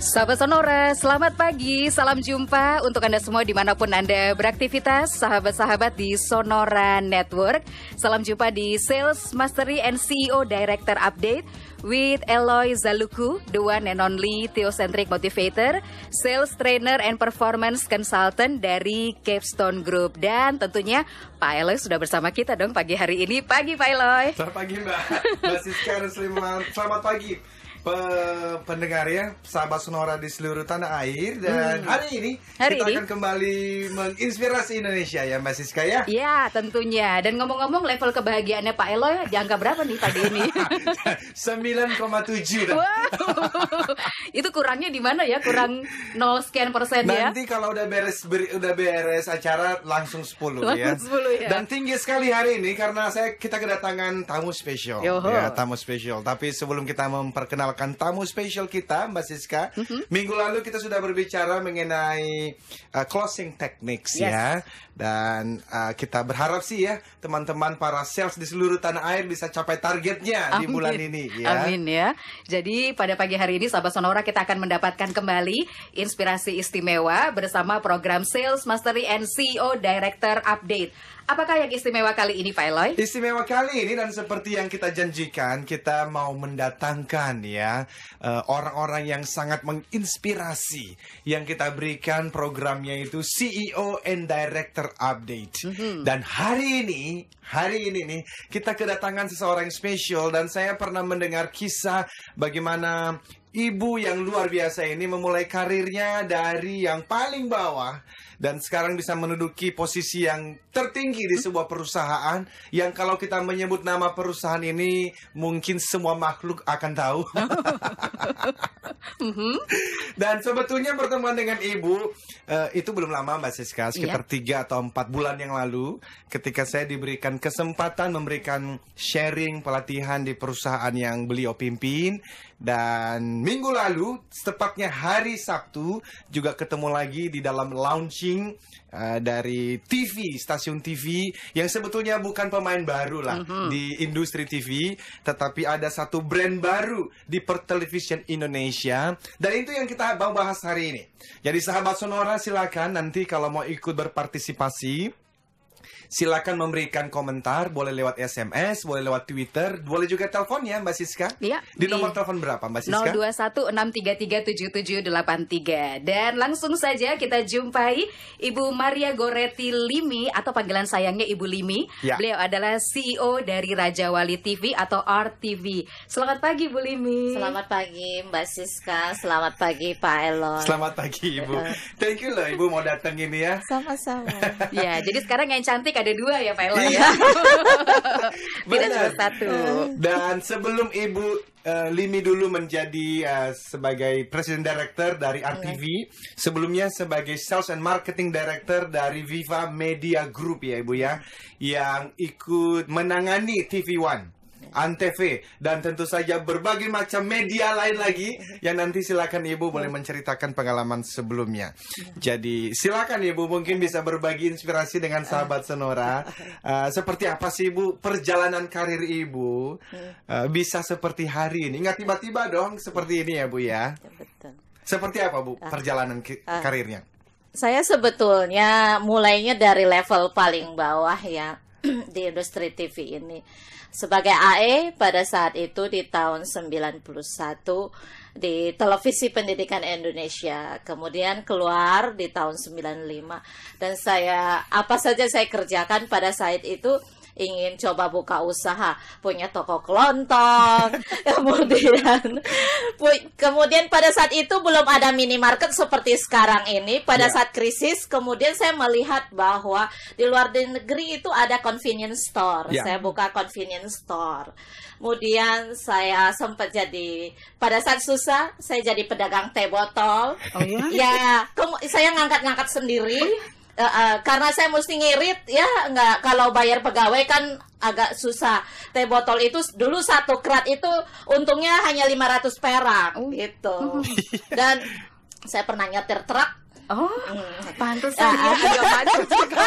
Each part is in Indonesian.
Sahabat Sonora, selamat pagi, salam jumpa untuk Anda semua dimanapun Anda beraktivitas, sahabat-sahabat di Sonora Network. Salam jumpa di Sales Mastery and CEO Director Update with Eloy Zaluku, the one and only Theocentric Motivator, Sales Trainer and Performance Consultant dari Capstone Group. Dan tentunya Pak Eloy sudah bersama kita dong pagi hari ini. Pagi Pak Eloy. Selamat pagi Mbak Siska, selamat pagi pendengar ya, sahabat Sonora di seluruh tanah air. Dan hari ini kita akan kembali menginspirasi Indonesia ya Mbak Siska ya. Ya tentunya. Dan ngomong-ngomong level kebahagiaannya Pak Eloy di angka berapa nih pagi ini? 9,7. Wow. Itu kurangnya di mana ya? Kurang 0 sekian persen ya? Nanti kalau udah beres acara langsung 10 ya. 10 ya. Dan tinggi sekali hari ini karena kita kedatangan tamu spesial. Ya, tamu spesial. Tapi sebelum kita memperkenalkan tamu spesial kita, Mbak Siska, minggu lalu kita sudah berbicara mengenai closing techniques ya. Dan kita berharap sih ya teman-teman para sales di seluruh tanah air bisa capai targetnya di bulan ini ya. Amin ya. Jadi pada pagi hari ini sahabat Sonora kita akan mendapatkan kembali inspirasi istimewa bersama program Sales Mastery and CEO Director Update. Apakah yang istimewa kali ini Pak Eloy? Istimewa kali ini dan seperti yang kita janjikan, kita mau mendatangkan ya orang-orang yang sangat menginspirasi. Yang kita berikan programnya itu CEO and Director Update. Dan hari ini nih kita kedatangan seseorang yang spesial. Dan saya pernah mendengar kisah bagaimana ibu yang luar biasa ini memulai karirnya dari yang paling bawah dan sekarang bisa menduduki posisi yang tertinggi di sebuah perusahaan yang kalau kita menyebut nama perusahaan ini mungkin semua makhluk akan tahu. Dan sebetulnya pertemuan dengan ibu itu belum lama Mbak Siska, sekitar 3 atau 4 bulan yang lalu ketika saya diberikan kesempatan memberikan sharing pelatihan di perusahaan yang beliau pimpin. Dan minggu lalu, tepatnya hari Sabtu, juga ketemu lagi di dalam launching dari TV, stasiun TV yang sebetulnya bukan pemain baru lah di industri TV, tetapi ada satu brand baru di pertelevisian Indonesia. Dan itu yang kita mau bahas hari ini. Jadi sahabat Sonora silakan nanti kalau mau ikut berpartisipasi, silakan memberikan komentar, boleh lewat SMS, boleh lewat Twitter, boleh juga telepon ya Mbak Siska. Iya. Di nomor telepon berapa Mbak Siska? 0216337778. Dan langsung saja kita jumpai Ibu Maria Goretti Limi atau panggilan sayangnya Ibu Limi. Ya. Beliau adalah CEO dari Raja Wali TV atau RTV. Selamat pagi Bu Limi. Selamat pagi Mbak Siska, selamat pagi Pak Eloy. Selamat pagi Ibu. Thank you loh Ibu mau datang ini ya. Sama-sama. Ya, jadi sekarang yang cantik ada 2 ya Pak Eloy ya. Tidak cuma 1. Dan sebelum Ibu Limi dulu menjadi sebagai President Director dari RTV, sebelumnya sebagai Sales and Marketing Director dari Viva Media Group ya Ibu ya, yang ikut menangani TV One, Antv, dan tentu saja berbagai macam media lain lagi yang nanti silakan Ibu boleh menceritakan pengalaman sebelumnya. Jadi silakan Ibu mungkin bisa berbagi inspirasi dengan sahabat Sonora. Seperti apa sih Ibu perjalanan karir Ibu bisa seperti hari ini? Nggak tiba-tiba dong seperti ini ya Bu ya. Betul. Seperti apa Bu perjalanan karirnya? Saya sebetulnya mulainya dari level paling bawah ya di industri TV ini. Sebagai AE pada saat itu di tahun 91 di Televisi Pendidikan Indonesia. Kemudian keluar di tahun 95. Dan apa saja saya kerjakan pada saat itu ingin coba buka usaha, punya toko kelontong, kemudian pada saat itu belum ada minimarket seperti sekarang ini. Pada saat krisis, kemudian saya melihat bahwa di luar negeri itu ada convenience store. Saya buka convenience store. Kemudian saya sempat pada saat susah, saya jadi pedagang teh botol. Saya ngangkat-ngangkat sendiri. Karena saya mesti ngirit ya, kalau bayar pegawai kan agak susah. Teh botol itu dulu 1 krat itu untungnya hanya 500 perak gitu. Dan saya pernah nyetir truk. Pantesan ya agak macet juga.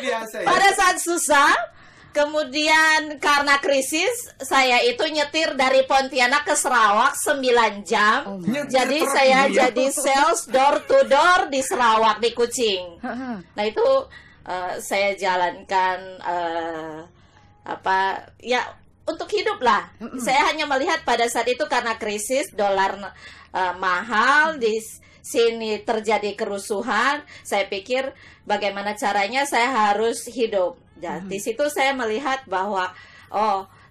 Biasa ya. Pada saat susah Kemudian karena krisis, saya itu nyetir dari Pontianak ke Sarawak 9 jam. Jadi saya jadi sales door to door di Sarawak, di Kuching. Nah itu saya jalankan untuk hidup lah. Saya hanya melihat pada saat itu karena krisis, dolar mahal, di sini terjadi kerusuhan. Saya pikir bagaimana caranya saya harus hidup. Dan di situ saya melihat bahwa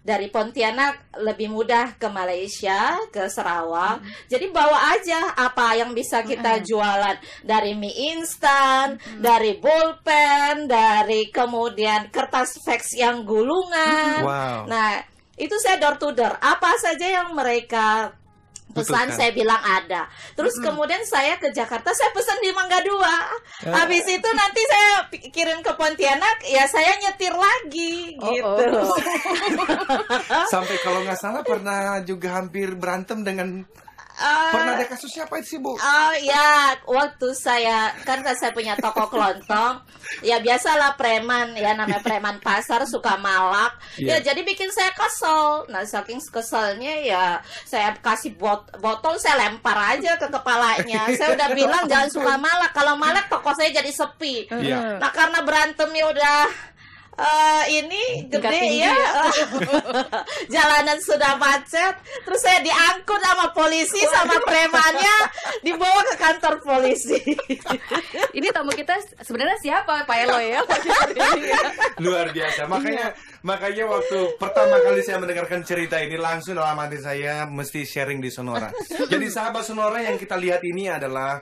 dari Pontianak lebih mudah ke Malaysia, ke Sarawak. Jadi bawa aja apa yang bisa kita jualan, dari mie instan, dari pulpen, dari kemudian kertas fax yang gulungan. Nah, itu saya door to door. Apa saja yang mereka pesan, saya bilang ada. Terus kemudian saya ke Jakarta, saya pesan di Mangga 2. Habis itu nanti saya kirim ke Pontianak, ya saya nyetir lagi gitu. Sampai kalau nggak salah pernah juga hampir berantem dengan pernah ada kasusnya apa sih, Bu? Oh ya, waktu saya punya toko kelontong. Ya biasalah preman, ya namanya preman pasar, suka malak. Ya jadi bikin saya kesel. Nah saking keselnya ya saya kasih botol, saya lempar aja ke kepalanya. Saya udah bilang jangan suka malak. Kalau malak toko saya jadi sepi. Nah karena berantemnya udah ini gede ya, jalanan sudah macet, terus saya diangkut sama polisi, sama premannya, dibawa ke kantor polisi. Ini tamu kita sebenarnya siapa, Pak Elo ya? Luar biasa. Makanya waktu pertama kali saya mendengarkan cerita ini, langsung dalam hati saya mesti sharing di Sonora. Jadi sahabat Sonora, yang kita lihat ini adalah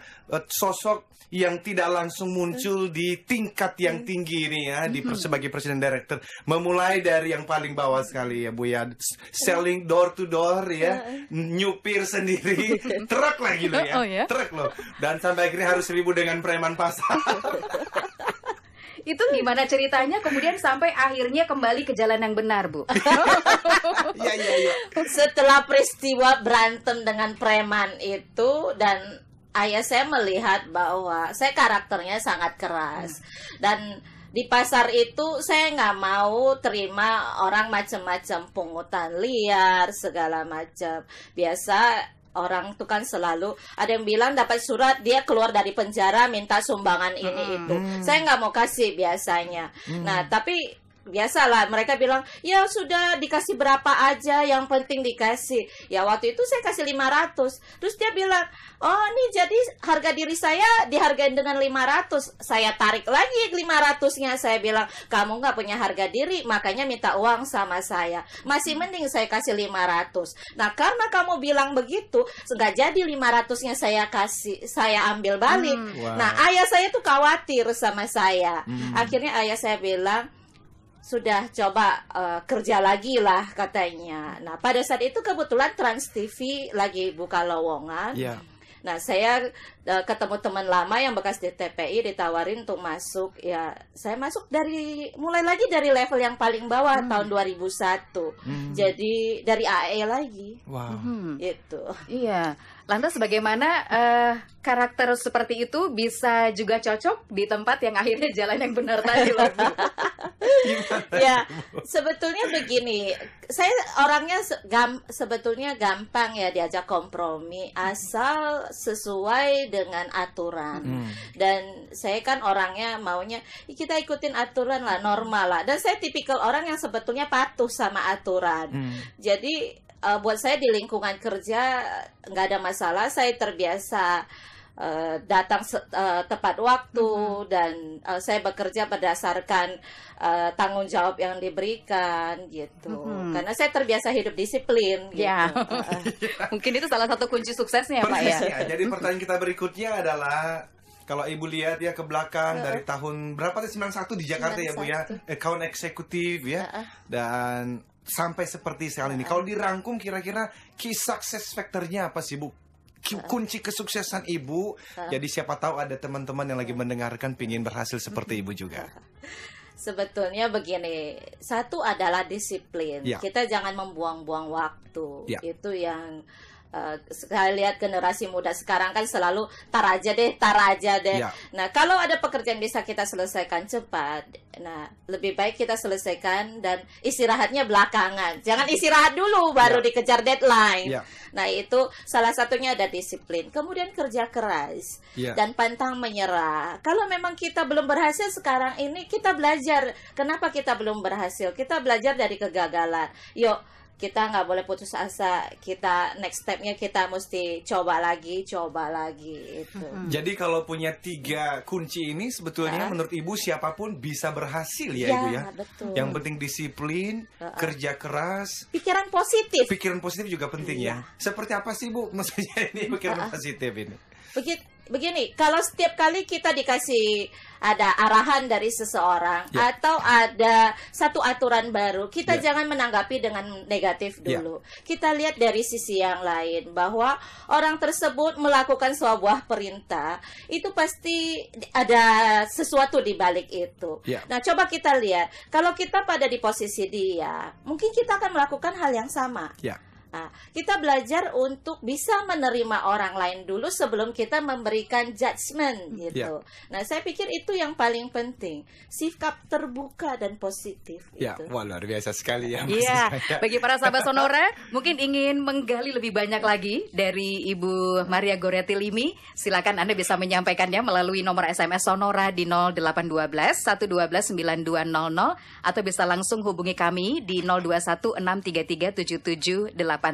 sosok yang tidak langsung muncul di tingkat yang tinggi ini ya, sebagai presiden director, memulai dari yang paling bawah sekali ya Bu ya, selling door to door ya, nyupir sendiri, truk lagi loh ya, truk loh, dan sampai akhirnya harus ribut dengan preman pasar. Itu gimana ceritanya kemudian sampai akhirnya kembali ke jalan yang benar, Bu? Iya. Setelah peristiwa berantem dengan preman itu, dan ayah saya melihat bahwa saya karakternya sangat keras, dan di pasar itu saya nggak mau terima orang macam-macam, pungutan liar segala macam. Biasa orang tuh kan selalu ada yang bilang dapat surat dia keluar dari penjara minta sumbangan ini itu. Saya nggak mau kasih biasanya. Nah tapi biasalah mereka bilang ya sudah dikasih berapa aja, yang penting dikasih. Ya waktu itu saya kasih 500. Terus dia bilang, oh ini jadi harga diri saya dihargain dengan 500. Saya tarik lagi 500-nya. Saya bilang kamu nggak punya harga diri, makanya minta uang sama saya. Masih mending saya kasih 500. Nah karena kamu bilang begitu, nggak jadi 500-nya saya kasih, saya ambil balik. Nah ayah saya tuh khawatir sama saya. Akhirnya ayah saya bilang, sudah coba kerja lagi lah katanya. Nah pada saat itu kebetulan Trans TV lagi buka lowongan. Nah saya ketemu teman lama yang bekas di TPI, ditawarin untuk masuk. Ya saya masuk mulai lagi dari level yang paling bawah tahun 2001. Jadi dari AE lagi. Itu. Iya. Lantas bagaimana karakter seperti itu bisa juga cocok di tempat yang akhirnya jalan yang benar tadi loh? Ya, sebetulnya begini, saya orangnya sebetulnya gampang ya diajak kompromi asal sesuai dengan aturan. Dan saya kan orangnya maunya kita ikutin aturan lah, normal lah. Dan saya tipikal orang yang sebetulnya patuh sama aturan. Jadi buat saya di lingkungan kerja nggak ada masalah. Saya terbiasa datang tepat waktu, dan saya bekerja berdasarkan tanggung jawab yang diberikan gitu. Karena saya terbiasa hidup disiplin gitu. Mungkin itu salah satu kunci suksesnya ya Pak ya. Jadi pertanyaan kita berikutnya adalah, kalau Ibu lihat ya ke belakang dari tahun berapa tuh, 91 di Jakarta 91. Ya Bu ya, account eksekutif ya, dan sampai seperti sekarang ini. Kalau dirangkum kira-kira key success factor-nya apa sih Bu? Kunci kesuksesan Ibu. Jadi siapa tahu ada teman-teman yang lagi mendengarkan pingin berhasil seperti Ibu juga. Sebetulnya begini, satu adalah disiplin. Kita jangan membuang-buang waktu. Itu yang Saya lihat generasi muda sekarang kan selalu tar aja deh. Ya. Nah, kalau ada pekerjaan bisa kita selesaikan cepat, nah lebih baik kita selesaikan dan istirahatnya belakangan. Jangan istirahat dulu baru dikejar deadline. Ya. Nah, itu salah satunya ada disiplin. Kemudian kerja keras dan pantang menyerah. Kalau memang kita belum berhasil sekarang ini, kita belajar. Kenapa kita belum berhasil? Kita belajar dari kegagalan. Yuk, kita nggak boleh putus asa. Kita next stepnya kita mesti coba lagi itu. Jadi kalau punya 3 kunci ini sebetulnya menurut Ibu siapapun bisa berhasil ya Ibu ya. Betul. Yang penting disiplin, kerja keras, Pikiran positif. pikiran positif juga penting ya. Seperti apa sih Bu maksudnya ini pikiran positif ini? Begini, kalau setiap kali kita dikasih ada arahan dari seseorang atau ada satu aturan baru, kita jangan menanggapi dengan negatif dulu. Kita lihat dari sisi yang lain, bahwa orang tersebut melakukan sebuah perintah, itu pasti ada sesuatu di balik itu. Nah, coba kita lihat, kalau kita pada di posisi dia, mungkin kita akan melakukan hal yang sama. Nah, kita belajar untuk bisa menerima orang lain dulu sebelum kita memberikan judgement gitu. Nah, saya pikir itu yang paling penting, sikap terbuka dan positif. Wah luar biasa sekali ya. Bagi para sahabat Sonora, mungkin ingin menggali lebih banyak lagi dari Ibu Maria Goretti Limi, silakan Anda bisa menyampaikannya melalui nomor SMS Sonora di 0812 112 9200 atau bisa langsung hubungi kami di 021 633 7783.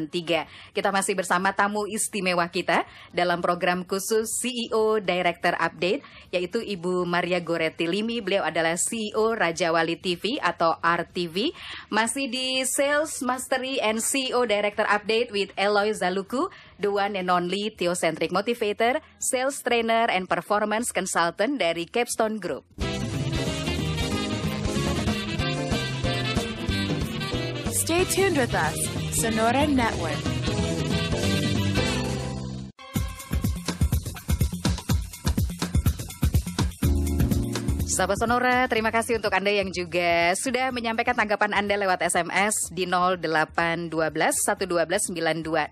Kita masih bersama tamu istimewa kita dalam program khusus CEO Director Update, yaitu Ibu Maria Goretti Limi. Beliau adalah CEO Raja Wali TV atau RTV. Masih di Sales Mastery and CEO Director Update with Eloy Zaluku, the one and only Theocentric Motivator, Sales Trainer and Performance Consultant dari Capstone Group. Stay tuned with us, Sonora Network. Sahabat Sonora, terima kasih untuk Anda yang juga sudah menyampaikan tanggapan Anda lewat SMS di 0812 112 9200.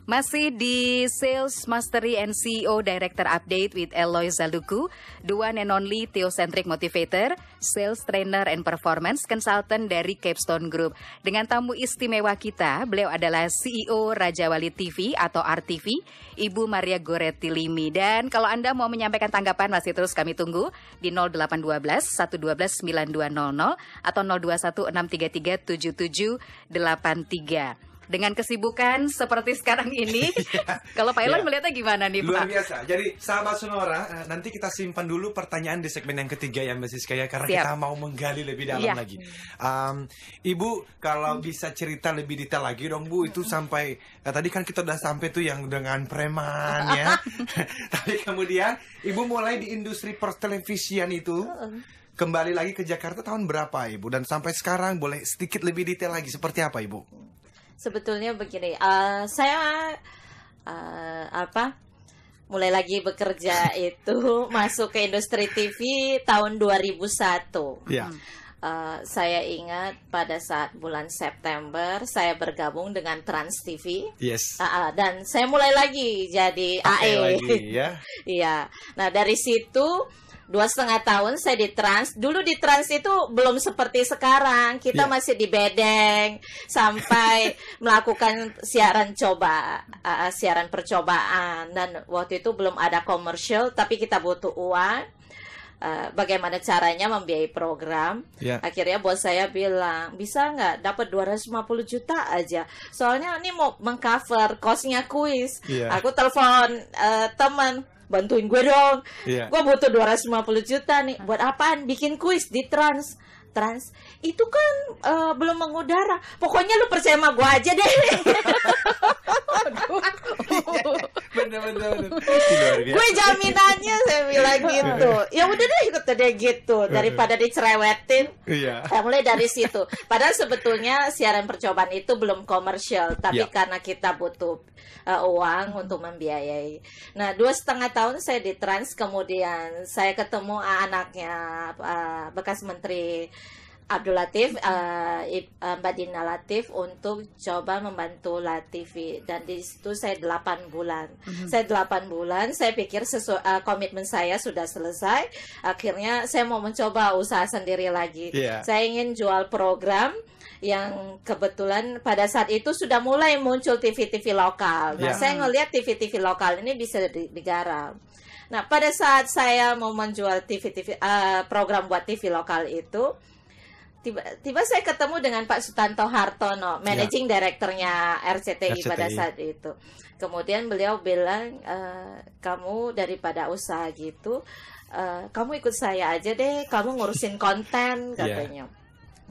Masih di Sales Mastery and CEO Director Update with Eloy Zaluku, the one and only Theocentric Motivator, Sales Trainer and Performance Consultant dari Capstone Group. Dengan tamu istimewa kita, beliau adalah CEO Raja Wali TV atau RTV, Ibu Maria Goretti Limi. Dan kalau Anda mau menyampaikan tanggapan, masih terus kami tunggu di 0812 112 9200 atau 021 633 7783. Dengan kesibukan seperti sekarang ini, kalau Pak Elon melihatnya gimana nih Pak? Luar biasa. Jadi sahabat Sonora, nanti kita simpan dulu pertanyaan di segmen yang ketiga ya Mbak Siska ya, karena kita mau menggali lebih dalam lagi. Ibu, kalau bisa cerita lebih detail lagi dong Bu, itu sampai tadi kan kita udah sampai tuh yang dengan preman ya. Tapi kemudian Ibu mulai di industri pertelevisian itu. Kembali lagi ke Jakarta tahun berapa Ibu? Dan sampai sekarang boleh sedikit lebih detail lagi seperti apa Ibu? Sebetulnya begini, saya mulai lagi bekerja itu masuk ke industri TV tahun 2001. Saya ingat pada saat bulan September saya bergabung dengan Trans TV. Dan saya mulai lagi jadi AE. Iya. Nah, dari situ 2,5 tahun saya di Trans. Dulu di Trans itu belum seperti sekarang. Kita masih di bedeng sampai melakukan siaran percobaan. Dan waktu itu belum ada komersial, tapi kita butuh uang. Bagaimana caranya membiayai program. Akhirnya bos saya bilang, bisa nggak dapat 250 juta aja, soalnya ini mau mengcover cost-nya kuis. Aku telepon teman, bantuin gue dong, gue butuh 250 juta nih. Buat apaan? Bikin kuis di Trans itu kan belum mengudara. Pokoknya lu percaya sama gue aja deh. Bener. Gue jaminannya, saya bilang gitu. Ya udah deh, ikut deh gitu, daripada dicerewetin. Saya mulai dari situ. Padahal sebetulnya siaran percobaan itu belum komersial, tapi karena kita butuh uang untuk membiayai. Nah, 2,5 tahun saya di Trans, kemudian saya ketemu anaknya bekas menteri Abdul Latif, Mbak Dina Latif untuk coba membantu LaTV, dan di situ saya 8 bulan. Saya 8 bulan, saya pikir komitmen saya sudah selesai. Akhirnya saya mau mencoba usaha sendiri lagi. Saya ingin jual program yang kebetulan pada saat itu sudah mulai muncul TV-TV lokal. Nah, saya ngelihat TV-TV lokal ini bisa digarap. Nah, pada saat saya mau menjual program buat TV lokal itu, tiba-tiba saya ketemu dengan Pak Sutanto Hartono, managing directornya RCTI pada saat itu. Kemudian beliau bilang, kamu daripada usaha gitu, kamu ikut saya aja deh, kamu ngurusin konten, katanya.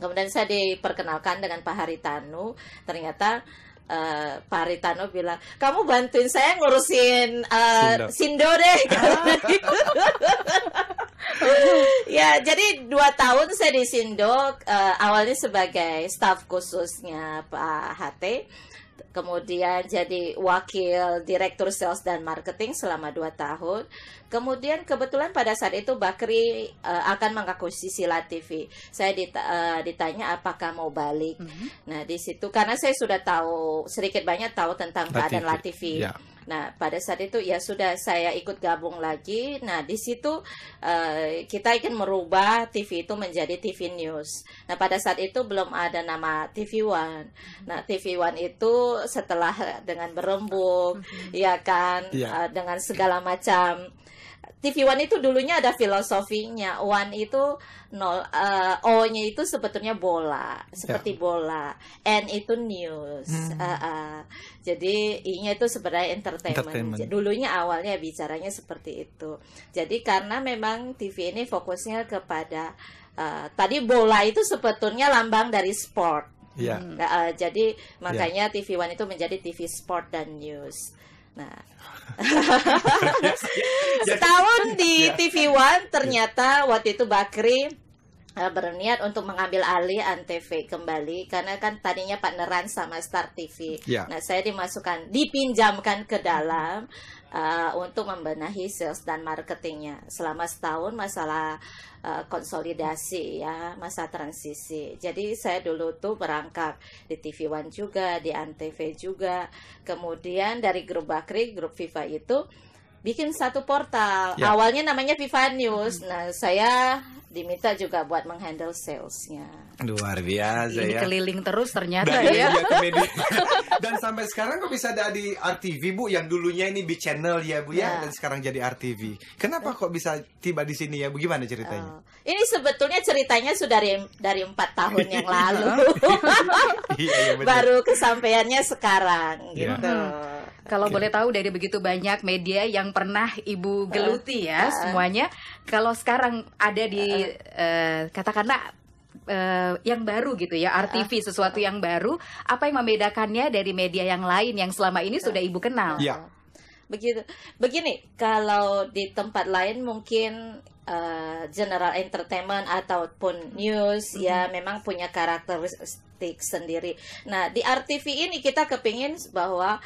Kemudian saya diperkenalkan dengan Pak Haritanu. Ternyata Pak Haritanu bilang, kamu bantuin saya ngurusin Sindo deh. Ya, jadi 2 tahun saya di Sindo, awalnya sebagai staf khususnya Pak HT, kemudian jadi wakil direktur sales dan marketing selama 2 tahun. Kemudian kebetulan pada saat itu Bakri akan mengakuisisi LaTV. Saya ditanya apakah mau balik. Nah, di situ karena saya sudah tahu sedikit banyak tahu tentang keadaan LaTV. Nah, pada saat itu ya sudah saya ikut gabung lagi. Nah, di situ kita ingin merubah TV itu menjadi TV News. Nah, pada saat itu belum ada nama TV One. Nah, TV One itu setelah dengan berembuk, ya kan, dengan segala macam. TV One itu dulunya ada filosofinya. One itu nol, O-nya itu sebetulnya bola, seperti bola. N itu news. Jadi I-nya itu sebenarnya entertainment. Dulunya awalnya bicaranya seperti itu. Jadi karena memang TV ini fokusnya kepada tadi bola itu sebetulnya lambang dari sport. Jadi makanya TV One itu menjadi TV sport dan news. Nah, setahun di TV One ternyata waktu itu Bakri berniat untuk mengambil alih Antv kembali karena kan tadinya partneran sama Star TV. Nah, saya dipinjamkan ke dalam untuk membenahi sales dan marketingnya selama setahun. Masalah konsolidasi ya, masa transisi. Jadi saya dulu tuh berangkat di TV One juga, di Antv juga. Kemudian dari grup Bakri, grup Viva itu bikin satu portal. Awalnya namanya Viva News. Nah, saya diminta juga buat menghandle salesnya. Luar biasa. Ini keliling terus ternyata ya. Dan sampai sekarang kok bisa ada di RTV, Bu, yang dulunya ini B-Channel ya, Bu, ya, dan sekarang jadi RTV. Kenapa kok bisa tiba di sini ya, Bu? Gimana ceritanya? Ini sebetulnya ceritanya sudah dari 4 tahun yang lalu. Baru kesampaiannya sekarang gitu. Kalau boleh tahu dari begitu banyak media yang pernah Ibu geluti ya semuanya, kalau sekarang ada di katakanlah yang baru gitu ya, RTV, sesuatu yang baru, apa yang membedakannya dari media yang lain yang selama ini sudah Ibu kenal? Begini, kalau di tempat lain mungkin general entertainment ataupun news ya memang punya karakteristik sendiri. Nah, di RTV ini kita kepingin bahwa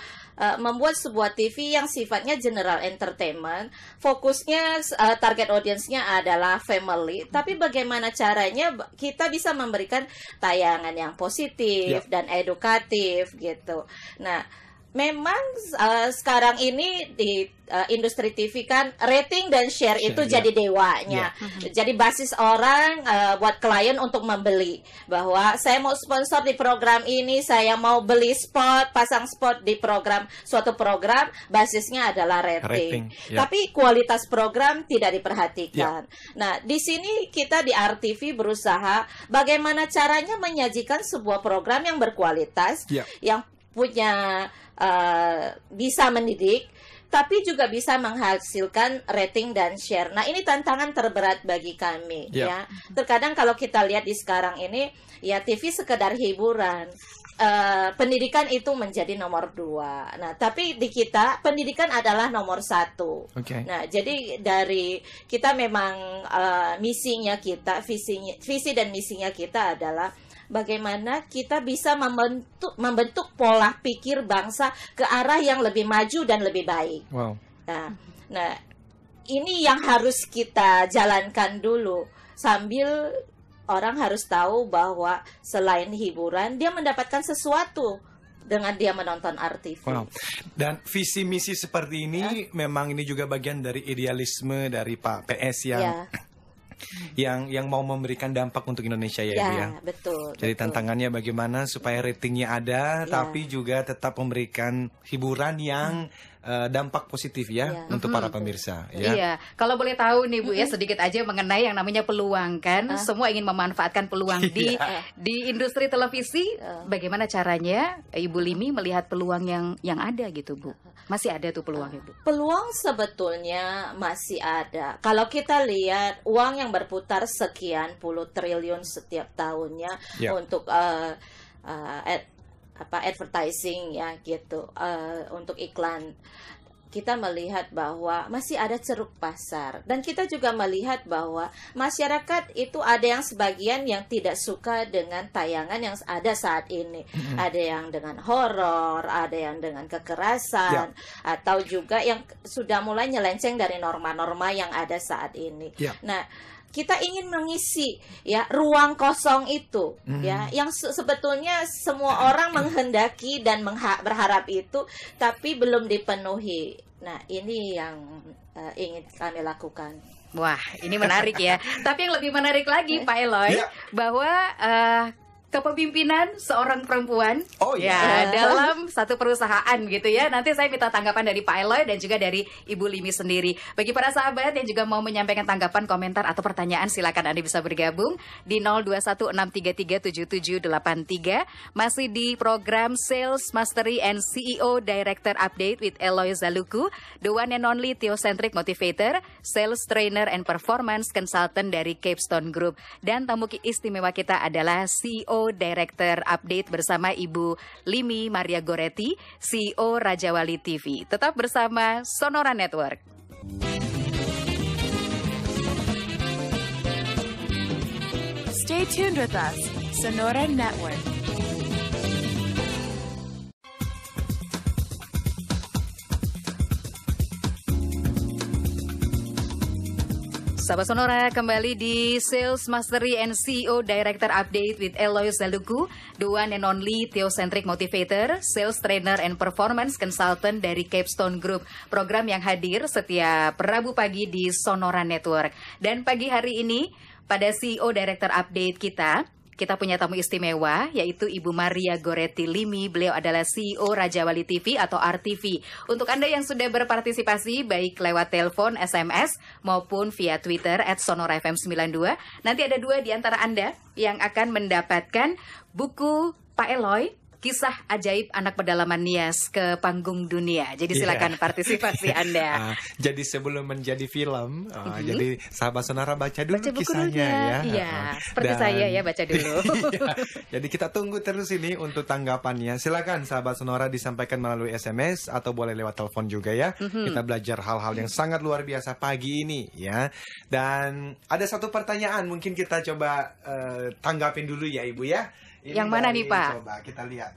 membuat sebuah TV yang sifatnya general entertainment, fokusnya target audience-nya adalah family, tapi bagaimana caranya kita bisa memberikan tayangan yang positif dan edukatif gitu. Nah, memang sekarang ini di industri TV kan rating dan share itu jadi dewanya. Jadi basis orang buat klien untuk membeli bahwa saya mau sponsor di program ini, saya mau beli spot, pasang spot di program, suatu program basisnya adalah rating. Tapi kualitas program tidak diperhatikan. Nah, di sini kita di RTV berusaha bagaimana caranya menyajikan sebuah program yang berkualitas, yang punya bisa mendidik, tapi juga bisa menghasilkan rating dan share. Nah, ini tantangan terberat bagi kami ya. Terkadang kalau kita lihat di sekarang ini ya TV sekedar hiburan. Pendidikan itu menjadi nomor 2. Nah, tapi di kita pendidikan adalah nomor 1. Nah, jadi dari kita memang misinya kita, visi dan misinya kita adalah bagaimana kita bisa membentuk pola pikir bangsa ke arah yang lebih maju dan lebih baik. Nah, ini yang harus kita jalankan dulu sambil orang harus tahu bahwa selain hiburan, dia mendapatkan sesuatu dengan dia menonton RTV. Wow. Dan visi misi seperti ini memang ini juga bagian dari idealisme dari Pak PS yang mau memberikan dampak untuk Indonesia ya, Ibu ya. Betul. Jadi tantangannya bagaimana supaya ratingnya ada, tapi juga tetap memberikan hiburan yang dampak positif ya untuk para pemirsa. Ya. Iya, kalau boleh tahu nih Bu ya sedikit aja mengenai yang namanya peluang kan, semua ingin memanfaatkan peluang di industri televisi. Bagaimana caranya Ibu Limi melihat peluang yang ada gitu Bu? Masih ada tuh peluangnya Bu? Peluang sebetulnya masih ada. Kalau kita lihat uang yang berputar sekian puluh triliun setiap tahunnya untuk advertising ya gitu, untuk iklan, kita melihat bahwa masih ada ceruk pasar, dan kita juga melihat bahwa masyarakat itu ada yang sebagian yang tidak suka dengan tayangan yang ada saat ini. Ada yang dengan horor, ada yang dengan kekerasan, atau juga yang sudah mulai nyelenceng dari norma-norma yang ada saat ini. Nah, kita ingin mengisi ya ruang kosong itu ya yang sebetulnya semua orang menghendaki dan berharap itu, tapi belum dipenuhi. Nah, ini yang ingin kami lakukan. Wah, ini menarik ya. Tapi yang lebih menarik lagi Pak Eloy, bahwa kepemimpinan seorang perempuan dalam satu perusahaan gitu ya. Nanti saya minta tanggapan dari Pak Eloy dan juga dari Ibu Limi sendiri. Bagi para sahabat yang juga mau menyampaikan tanggapan, komentar atau pertanyaan, silakan Anda bisa bergabung di 0216337783. Masih di program Sales Mastery and CEO Director Update with Eloy Zaluku, the one and only Theocentric Motivator, Sales Trainer and Performance Consultant dari Capstone Group. Dan tamu istimewa kita adalah CEO Director Update bersama Ibu Limi Maria Goretti, CEO Raja Wali TV. Tetap bersama Sonora Network. Stay tuned with us, Sonora Network. Sahabat Sonora, kembali di Sales Mastery and CEO Director Update with Eloy Zaluku, the one and only Theocentric Motivator, Sales Trainer and Performance Consultant dari Capstone Group. Program yang hadir setiap Rabu pagi di Sonora Network. Dan pagi hari ini, pada CEO Director Update kita punya tamu istimewa, yaitu Ibu Maria Goretti Limi. Beliau adalah CEO Raja Wali TV atau RTV. Untuk Anda yang sudah berpartisipasi, baik lewat telepon, SMS, maupun via Twitter @SonoraFM92, nanti ada 2 di antara Anda yang akan mendapatkan buku Pak Eloy, Kisah Ajaib Anak Pedalaman Nias ke Panggung Dunia. Jadi silakan partisipasi Anda. Jadi sebelum menjadi film, jadi sahabat Sonora baca dulu kisahnya ya. Iya, seperti saya ya, baca dulu. Jadi kita tunggu terus ini untuk tanggapannya. Silakan sahabat Sonora disampaikan melalui SMS atau boleh lewat telepon juga ya. Kita belajar hal-hal yang sangat luar biasa pagi ini ya. Dan ada satu pertanyaan mungkin kita coba tanggapin dulu ya Ibu ya. Ini yang mana nih Pak? Coba kita lihat.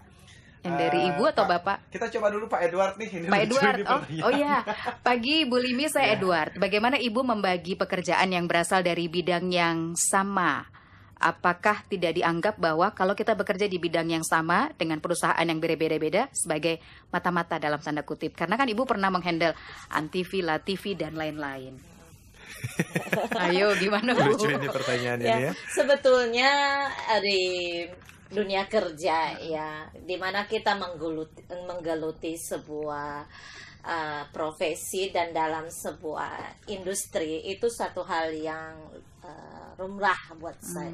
Yang dari Ibu atau Pak, Bapak? Kita coba dulu Pak Edward nih. Ini Pak Edward, oh ya. Pagi Ibu Limi, saya Edward. Bagaimana Ibu membagi pekerjaan yang berasal dari bidang yang sama? Apakah tidak dianggap bahwa kalau kita bekerja di bidang yang sama dengan perusahaan yang berbeda-beda sebagai mata-mata dalam tanda kutip? Karena kan Ibu pernah menghandle Antv, LaTV, dan lain-lain. Ayo gimana Bu? Lucu ini pertanyaan ini ya. Sebetulnya di dunia kerja ya, dimana kita menggeluti sebuah profesi dan dalam sebuah industri, itu satu hal yang lumrah buat saya,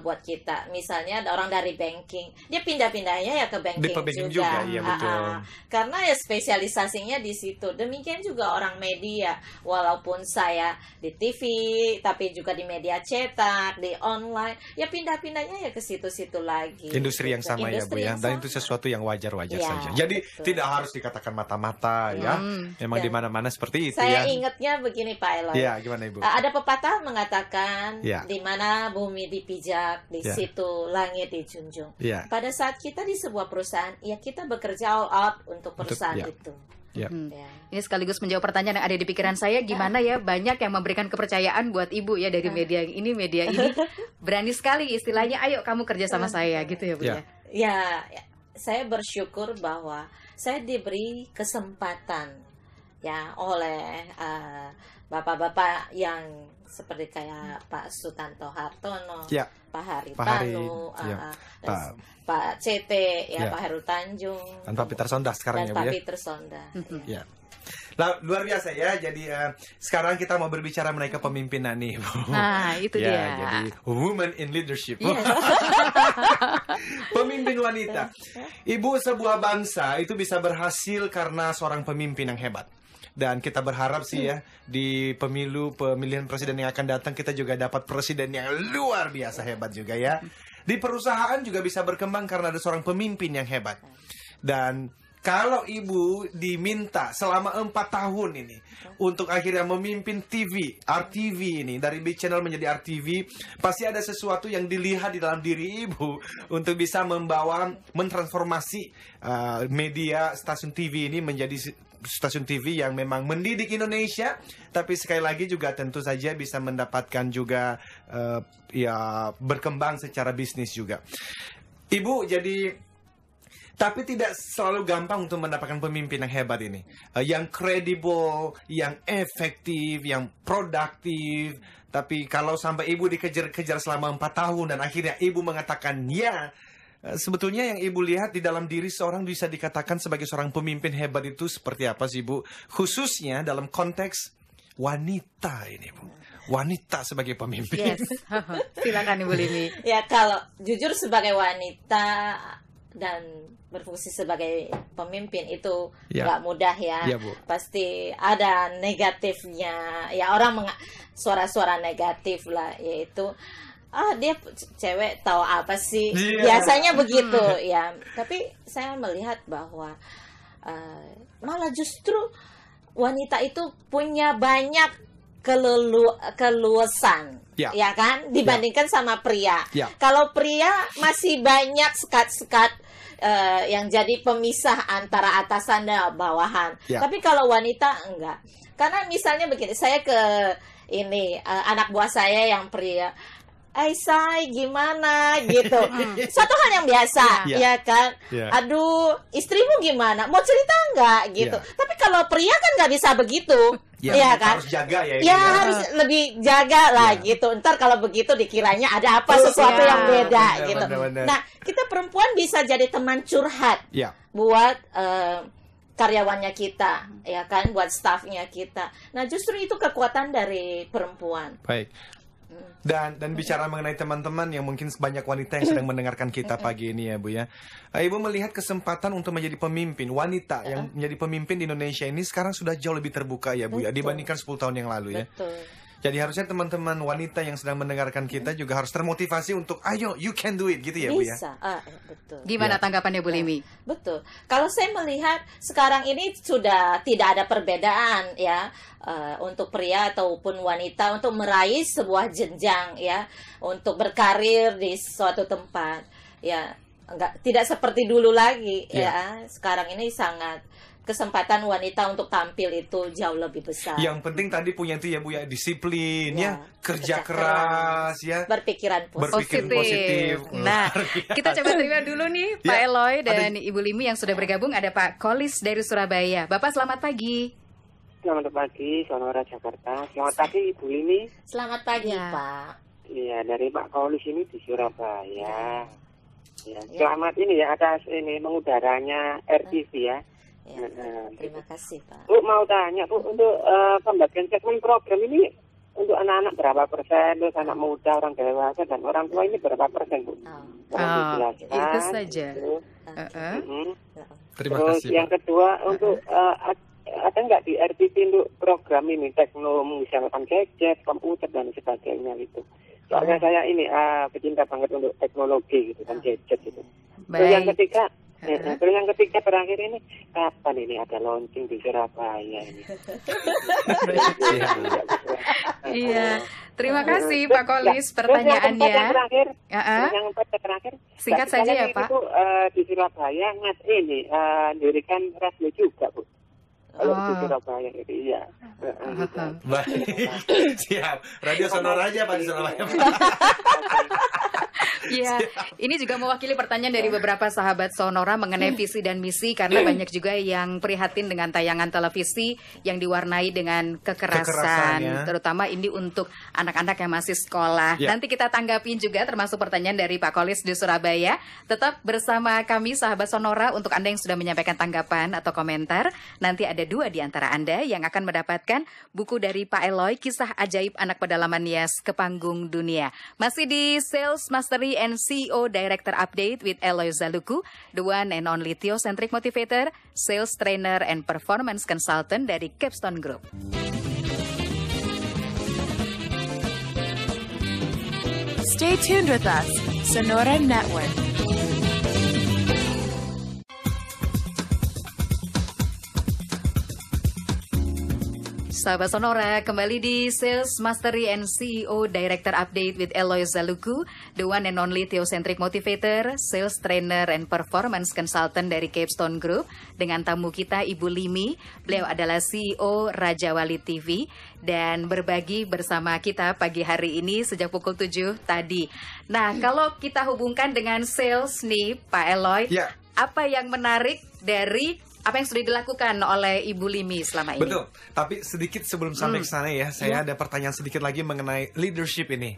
buat kita. Misalnya ada orang dari banking, dia pindah-pindahnya ya ke banking juga. Iya, betul. Karena ya spesialisasinya di situ. Demikian juga orang media, walaupun saya di TV, tapi juga di media cetak, di online, ya pindah-pindahnya ya ke situ-situ lagi. Industri yang sama Industri ya Bu ya. Dan sama. itu sesuatu yang wajar-wajar Ya, saja. Jadi betul. tidak harus dikatakan mata-mata ya. Memang di mana-mana seperti itu Saya ya. ingatnya begini Pak Eloy. Iya, gimana Ibu? Ada pepatah mengatakan Ya. di mana bumi dipijak, di Ya. situ langit dijunjung. Ya. Pada saat kita di sebuah perusahaan, ya kita bekerja all out untuk perusahaan ya. itu. Ya. Ya. Ini sekaligus menjawab pertanyaan yang ada di pikiran saya, gimana ya banyak yang memberikan kepercayaan buat Ibu ya dari media ini berani sekali istilahnya, ayo kamu kerja sama saya gitu ya Bu ya. Ya, saya bersyukur bahwa saya diberi kesempatan ya oleh bapak-bapak yang seperti kayak Pak Sutanto Hartono, Ya. Pak Haritanu, Pak Hari, ya. Pak CT, ya, Ya. Pak Heru Tanjung, Dan Pak Peter Sonda sekarang dan ya Bu Pak ya. Peter Sonda. Ya. Lah, luar biasa ya. Jadi sekarang kita mau berbicara mengenai kepemimpinan nih, Bu. Nah, itu Ya, dia. jadi woman in leadership. Yes. Pemimpin wanita. Ibu, sebuah bangsa itu bisa berhasil karena seorang pemimpin yang hebat. Dan kita berharap sih ya, di pemilihan presiden yang akan datang, kita juga dapat presiden yang luar biasa hebat juga ya. Di perusahaan juga bisa berkembang karena ada seorang pemimpin yang hebat. Dan kalau Ibu diminta selama 4 tahun ini untuk akhirnya memimpin TV, RTV ini, dari Big Channel menjadi RTV, pasti ada sesuatu yang dilihat di dalam diri Ibu untuk bisa mentransformasi media stasiun TV ini menjadi stasiun TV yang memang mendidik Indonesia, tapi sekali lagi juga tentu saja bisa mendapatkan juga ya berkembang secara bisnis juga. Ibu, tapi tidak selalu gampang untuk mendapatkan pemimpin yang hebat ini. Yang kredibel, yang efektif, yang produktif. Tapi kalau sampai Ibu dikejar-kejar selama 4 tahun dan akhirnya Ibu mengatakan ya, sebetulnya yang Ibu lihat di dalam diri seorang bisa dikatakan sebagai seorang pemimpin hebat itu seperti apa sih Bu? Khususnya dalam konteks wanita ini Bu. Wanita sebagai pemimpin. Yes. Silakan Ibu Limi. Ya, kalau jujur sebagai wanita dan berfungsi sebagai pemimpin itu nggak mudah ya. Ya, Bu. Pasti ada negatifnya. Ya, orang suara-suara negatif lah, yaitu dia cewek tahu apa sih? Biasanya begitu ya. Tapi saya melihat bahwa malah justru wanita itu punya banyak keluasan, ya kan, dibandingkan sama pria. Kalau pria masih banyak sekat-sekat yang jadi pemisah antara atasan dan bawahan. Tapi kalau wanita enggak. Karena misalnya begini, saya ke anak buah saya yang pria, Say, gimana gitu. Satu hal yang biasa, ya kan. Aduh, istrimu gimana? Mau cerita nggak gitu. Tapi kalau pria kan nggak bisa begitu, ya kan. Harus jaga ya. Ya harus lebih jaga lah gitu. Ntar kalau begitu dikiranya ada apa sesuatu yang beda gitu. Nah, kita perempuan bisa jadi teman curhat buat karyawannya kita, ya kan, buat staffnya kita. Nah, justru itu kekuatan dari perempuan. Baik. Dan bicara mengenai teman-teman yang mungkin banyak wanita yang sedang mendengarkan kita pagi ini ya Bu ya. Ibu melihat kesempatan untuk menjadi pemimpin wanita yang menjadi pemimpin di Indonesia ini sekarang sudah jauh lebih terbuka ya Bu ya dibandingkan 10 tahun yang lalu ya. Jadi harusnya teman-teman wanita yang sedang mendengarkan kita juga harus termotivasi untuk ayo you can do it gitu ya Bu ya. Bisa. Betul. Gimana tanggapannya Bu Limi? Betul. Kalau saya melihat sekarang ini sudah tidak ada perbedaan ya untuk pria ataupun wanita untuk meraih sebuah jenjang ya, untuk berkarir di suatu tempat ya, tidak seperti dulu lagi ya. Sekarang ini sangat kesempatan wanita untuk tampil itu jauh lebih besar. Yang penting tadi punya itu ya Bu ya, disiplin ya, kerja keras ya, berpikiran positif. Nah, kita coba terima dulu nih Pak Eloy dan Ibu Limi yang sudah bergabung. Ada Pak Kolis dari Surabaya. Bapak selamat pagi. Selamat pagi, Sonora Jakarta. Selamat pagi Ibu Limi. Selamat pagi Pak. Iya, dari Pak Kolis ini di Surabaya. Ya, selamat ini ya atas mengudaranya RTV ya. Terima kasih Pak. Bu, mau tanya Bu, untuk pembagian segmen program ini untuk anak-anak berapa persen, terus anak muda, orang dewasa dan orang tua ini berapa persen Bu? Itu saja. Terima terus kasih. Yang kedua untuk ada nggak di RTV untuk program ini teknologi, misalkan gadget, komputer dan sebagainya gitu. Soalnya saya ini pecinta banget untuk teknologi gitu kan, gadget gitu. Terus yang ketiga. Terus yang ketiga terakhir ini kapan ini ada launching di Surabaya ini? Iya, terima kasih Pak Kolis pertanyaannya. Yang terakhir, singkat saja ya Pak. Itu di Surabaya dirikan radio juga Bu. kalau di Surabaya itu iya. Gitu. Baik, siap. Radio Sonora aja Pak di Surabaya. Iya, ini juga mewakili pertanyaan dari beberapa sahabat Sonora mengenai visi dan misi, karena banyak juga yang prihatin dengan tayangan televisi yang diwarnai dengan kekerasan, terutama ini untuk anak-anak yang masih sekolah. Nanti kita tanggapin juga termasuk pertanyaan dari Pak Kolis di Surabaya. Tetap bersama kami sahabat Sonora untuk Anda yang sudah menyampaikan tanggapan atau komentar. Nanti ada 2 di antara Anda yang akan mendapatkan buku dari Pak Eloy, Kisah Ajaib Anak Pedalaman Nias ke Panggung Dunia. Masih di Sales Mastery and CEO Director Update with Eloy Zaluku, the one and only Theocentric Motivator, Sales Trainer and Performance Consultant dari Capstone Group. Stay tuned with us, Sonora Network. Sahabat Sonora, kembali di Sales Mastery and CEO Director Update with Eloy Zaluku, the one and only Theocentric Motivator, Sales Trainer and Performance Consultant dari Capstone Group, dengan tamu kita Ibu Limi. Beliau adalah CEO Raja Wali TV dan berbagi bersama kita pagi hari ini sejak pukul 7 tadi. Nah, kalau kita hubungkan dengan sales nih, Pak Eloy, apa yang menarik dari apa yang sudah dilakukan oleh Ibu Limi selama ini? Betul, tapi sedikit sebelum sampai ke sana ya, saya ada pertanyaan sedikit lagi mengenai leadership ini.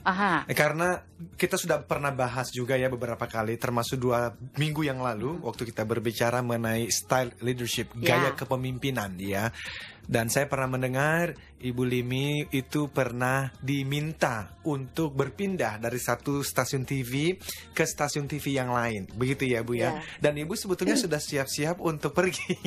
Karena kita sudah pernah bahas juga ya beberapa kali, termasuk 2 minggu yang lalu, waktu kita berbicara mengenai style leadership, gaya kepemimpinan ya. Dan saya pernah mendengar Ibu Limi itu pernah diminta untuk berpindah dari satu stasiun TV ke stasiun TV yang lain. Begitu ya Bu ya. Dan Ibu sebetulnya sudah siap-siap untuk pergi.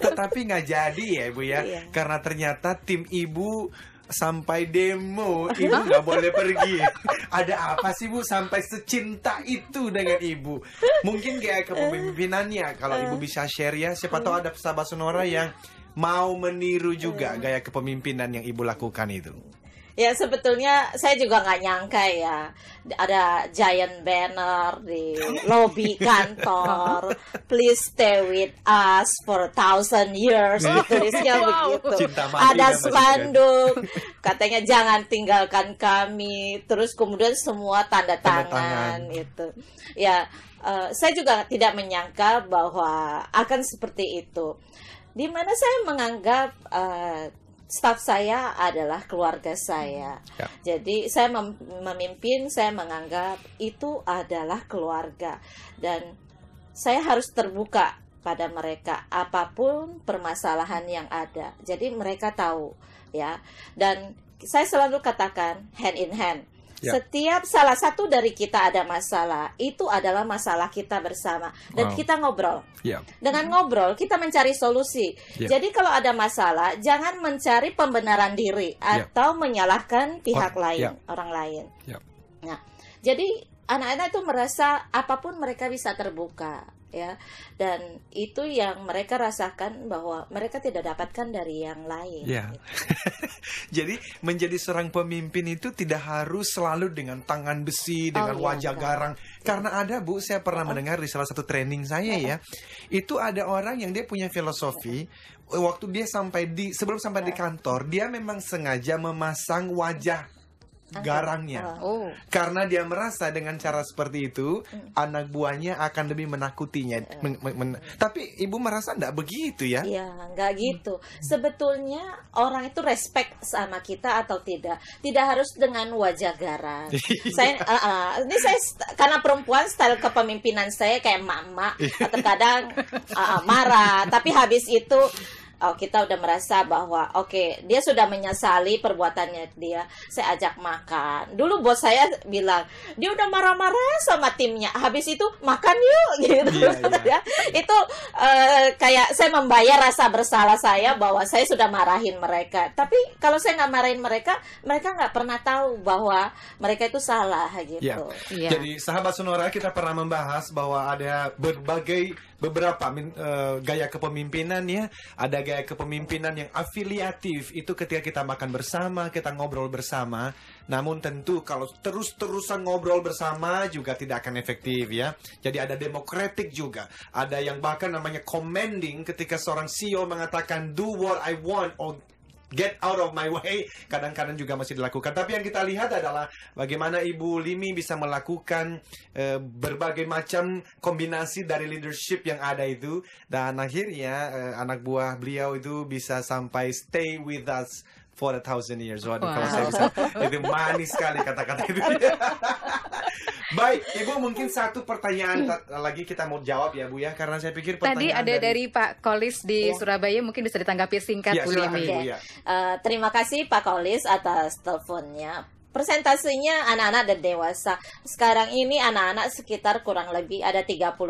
Tetapi nggak jadi ya Bu ya. Karena ternyata tim Ibu sampai demo, Ibu nggak boleh pergi. Ada apa sih Bu sampai secinta itu dengan Ibu? Mungkin gaya kepemimpinannya, kalau Ibu bisa share ya, siapa tahu ada sahabat Sonora yang mau meniru juga gaya kepemimpinan yang Ibu lakukan itu. Ya sebetulnya saya juga nggak nyangka ya, ada giant banner di lobi kantor, please stay with us for 1,000 years, tulisnya begitu. Ada spanduk, katanya jangan tinggalkan kami, terus kemudian semua tanda tangan itu. Ya, saya juga tidak menyangka bahwa akan seperti itu. Di mana saya menganggap staf saya adalah keluarga saya. Jadi saya memimpin, saya menganggap itu adalah keluarga. Dan saya harus terbuka pada mereka apapun permasalahan yang ada. Jadi mereka tahu ya. Dan saya selalu katakan hand in hand. Setiap salah satu dari kita ada masalah, itu adalah masalah kita bersama. Dan kita ngobrol. Dengan ngobrol, kita mencari solusi. Jadi kalau ada masalah, jangan mencari pembenaran diri atau menyalahkan pihak lain, orang lain. Nah, jadi anak-anak itu merasa apapun mereka bisa terbuka. Ya, dan itu yang mereka rasakan bahwa mereka tidak dapatkan dari yang lain. Gitu. Jadi menjadi seorang pemimpin itu tidak harus selalu dengan tangan besi, dengan wajah garang. Karena ada Bu, saya pernah mendengar di salah satu training saya ya, itu ada orang yang dia punya filosofi. Waktu dia sebelum sampai di kantor, dia memang sengaja memasang wajah garangnya, karena dia merasa dengan cara seperti itu anak buahnya akan lebih menakutinya. Tapi Ibu merasa enggak begitu ya? Iya, enggak gitu. Sebetulnya orang itu respect sama kita atau tidak harus dengan wajah garang. Saya karena perempuan, style kepemimpinan saya kayak emak-emak, terkadang marah, tapi habis itu kita udah merasa bahwa dia sudah menyesali perbuatannya dia. Saya ajak makan. Dulu bos saya bilang, dia udah marah-marah sama timnya. Habis itu makan yuk gitu. Itu kayak saya membayar rasa bersalah saya bahwa saya sudah marahin mereka. Tapi kalau saya nggak marahin mereka, mereka nggak pernah tahu bahwa mereka itu salah gitu. Jadi sahabat Sonora, kita pernah membahas bahwa ada berbagai beberapa gaya kepemimpinan ya. Ada gaya kepemimpinan yang afiliatif, itu ketika kita makan bersama, kita ngobrol bersama. Namun tentu kalau terus-terusan ngobrol bersama juga tidak akan efektif ya. Jadi ada democratic juga. Ada yang bahkan namanya commanding, ketika seorang CEO mengatakan do what I want or get out of my way, kadang-kadang juga masih dilakukan. Tapi yang kita lihat adalah bagaimana Ibu Limi bisa melakukan berbagai macam kombinasi dari leadership yang ada itu, dan akhirnya anak buah beliau itu bisa sampai stay with us for 1,000 years. Waduh, kalau saya bisa, itu manis sekali kata-kata itu. Baik, Ibu, mungkin satu pertanyaan lagi kita mau jawab ya, Bu ya, karena saya pikir tadi ada dari Pak Kolis di Surabaya, mungkin bisa ditanggapi singkat, ya, Bu Limi. Bu, ya. Terima kasih Pak Kolis atas teleponnya. Persentasenya anak-anak dan dewasa. Sekarang ini anak-anak sekitar kurang lebih ada 30%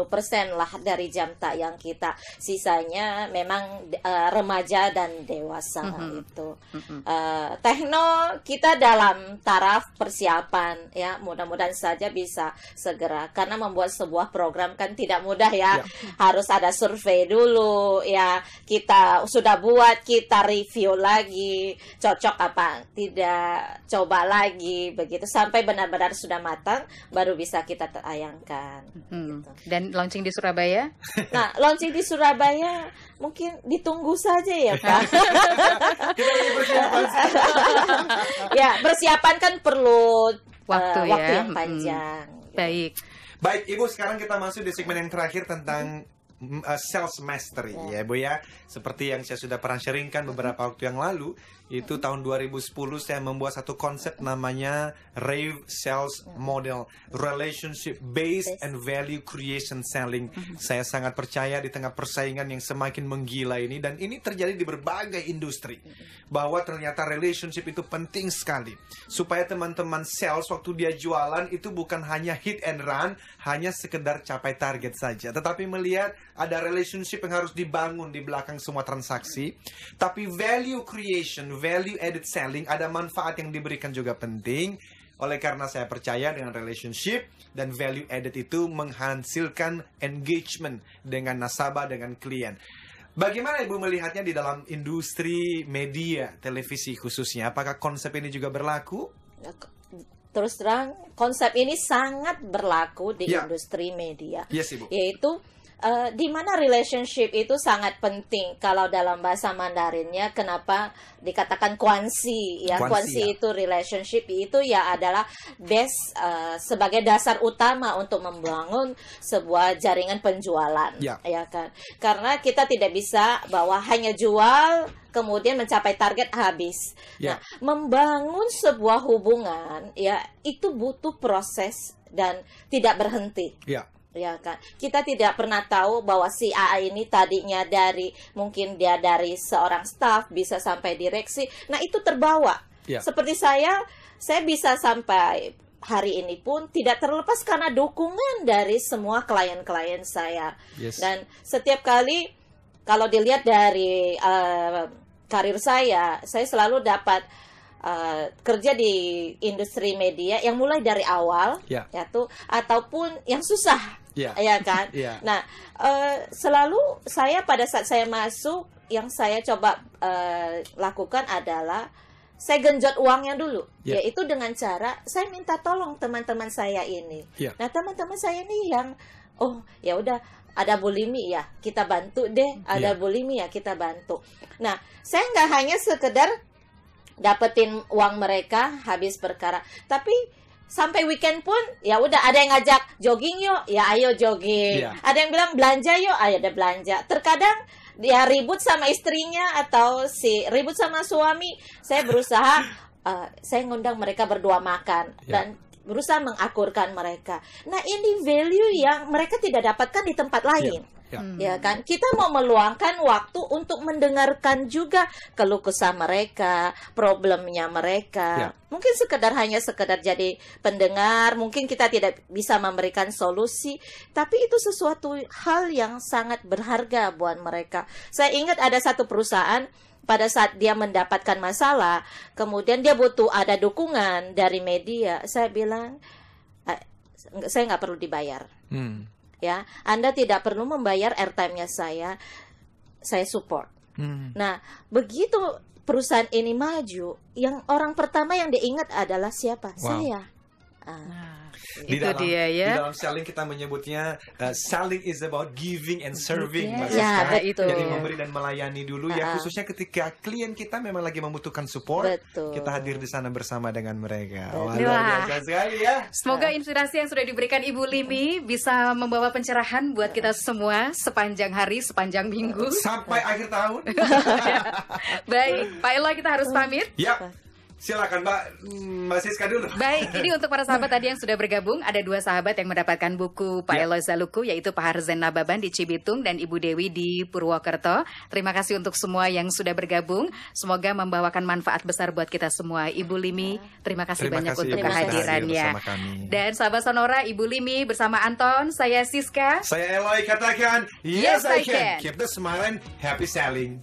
lah dari jam tayang kita. Sisanya memang remaja dan dewasa itu. Tekno kita dalam taraf persiapan ya. Mudah-mudahan saja bisa segera. Karena membuat sebuah program kan tidak mudah ya. Harus ada survei dulu ya. Kita sudah buat, kita review lagi. Cocok apa tidak, coba lagi. Begitu sampai benar-benar sudah matang baru bisa kita tayangkan gitu. Dan launching di Surabaya? Nah, launching di Surabaya mungkin ditunggu saja ya Pak. Ya, persiapan kan perlu waktu yang panjang. Baik, Ibu, sekarang kita masuk di segmen yang terakhir tentang sales mastery ya Bu ya. Seperti yang saya sudah pernah sharingkan beberapa waktu yang lalu, itu tahun 2010 saya membuat satu konsep namanya RAVE Sales Model, Relationship Based and Value Creation Selling. Saya sangat percaya di tengah persaingan yang semakin menggila ini, dan ini terjadi di berbagai industri, bahwa ternyata relationship itu penting sekali supaya teman-teman sales waktu dia jualan itu bukan hanya hit and run, hanya sekedar capai target saja, tetapi melihat ada relationship yang harus dibangun di belakang semua transaksi. Tapi value creation, value added selling, ada manfaat yang diberikan juga penting. Oleh karena saya percaya dengan relationship dan value added itu menghasilkan engagement dengan nasabah, dengan klien. Bagaimana Ibu melihatnya di dalam industri media, televisi khususnya? Apakah konsep ini juga berlaku? Terus terang, konsep ini sangat berlaku di industri media. Yes, Ibu. Yaitu di mana relationship itu sangat penting. Kalau dalam bahasa Mandarinnya, kenapa dikatakan kuansi ya? Kuansi itu relationship itu ya adalah base sebagai dasar utama untuk membangun sebuah jaringan penjualan, ya kan? Karena kita tidak bisa bahwa hanya jual kemudian mencapai target habis. Nah, membangun sebuah hubungan ya itu butuh proses dan tidak berhenti. Ya kan, kita tidak pernah tahu bahwa si A ini tadinya mungkin dia dari seorang staff bisa sampai direksi. Nah, itu terbawa. Seperti saya bisa sampai hari ini pun tidak terlepas karena dukungan dari semua klien-klien saya. Dan setiap kali kalau dilihat dari karir saya selalu dapat kerja di industri media yang mulai dari awal yaitu ataupun yang susah. Ya kan. Nah, selalu saya pada saat saya masuk, yang saya coba lakukan adalah saya genjot uangnya dulu, yaitu dengan cara saya minta tolong teman-teman saya ini. Nah, teman-teman saya ini yang ya udah ada Bu Limi ya, kita bantu deh. Ada Bu Limi ya, kita bantu. Nah, saya nggak hanya sekedar dapetin uang mereka habis perkara, tapi sampai weekend pun ya udah ada yang ngajak jogging yuk, ya ayo jogging. Ada yang bilang belanja yuk, ayo ada belanja. Terkadang dia ribut sama istrinya atau ribut sama suami, saya berusaha saya ngundang mereka berdua makan dan berusaha mengakurkan mereka. Nah, ini value yang mereka tidak dapatkan di tempat lain. Ya kan, kita mau meluangkan waktu untuk mendengarkan juga keluh kesah mereka, problemnya mereka. Mungkin hanya sekedar jadi pendengar, mungkin kita tidak bisa memberikan solusi, tapi itu sesuatu hal yang sangat berharga buat mereka. Saya ingat ada satu perusahaan pada saat dia mendapatkan masalah, kemudian dia butuh ada dukungan dari media. Saya bilang, saya nggak perlu dibayar. ya. Anda tidak perlu membayar airtime-nya saya support. Nah, begitu perusahaan ini maju, yang orang pertama yang diingat adalah siapa? Saya. Di Itu dalam, dia ya. Di dalam selling kita menyebutnya selling is about giving and serving, Mbak Ya, Siska. betul. Jadi memberi dan melayani dulu ya, khususnya ketika klien kita memang lagi membutuhkan support, Betul. kita hadir di sana bersama dengan mereka. Wah, Betul. luar biasa sekali ya. Semoga inspirasi yang sudah diberikan Ibu Limi bisa membawa pencerahan buat kita semua sepanjang hari, sepanjang minggu. Sampai akhir tahun. Baik, Pak Elo kita harus pamit. Ya, silakan Mbak Siska dulu. Baik, ini untuk para sahabat tadi yang sudah bergabung, ada 2 sahabat yang mendapatkan buku Pak Elo Zaluku, yaitu Pak Harzen Nababan di Cibitung dan Ibu Dewi di Purwokerto. Terima kasih untuk semua yang sudah bergabung. Semoga membawakan manfaat besar buat kita semua. Ibu Limi, terima kasih banyak untuk Ibu, kehadirannya. bersama kami. Dan sahabat Sonora, Ibu Limi bersama Anton, saya Siska. Saya Eloy katakan, Yes, I yes I can. can. Keep the smile and happy selling.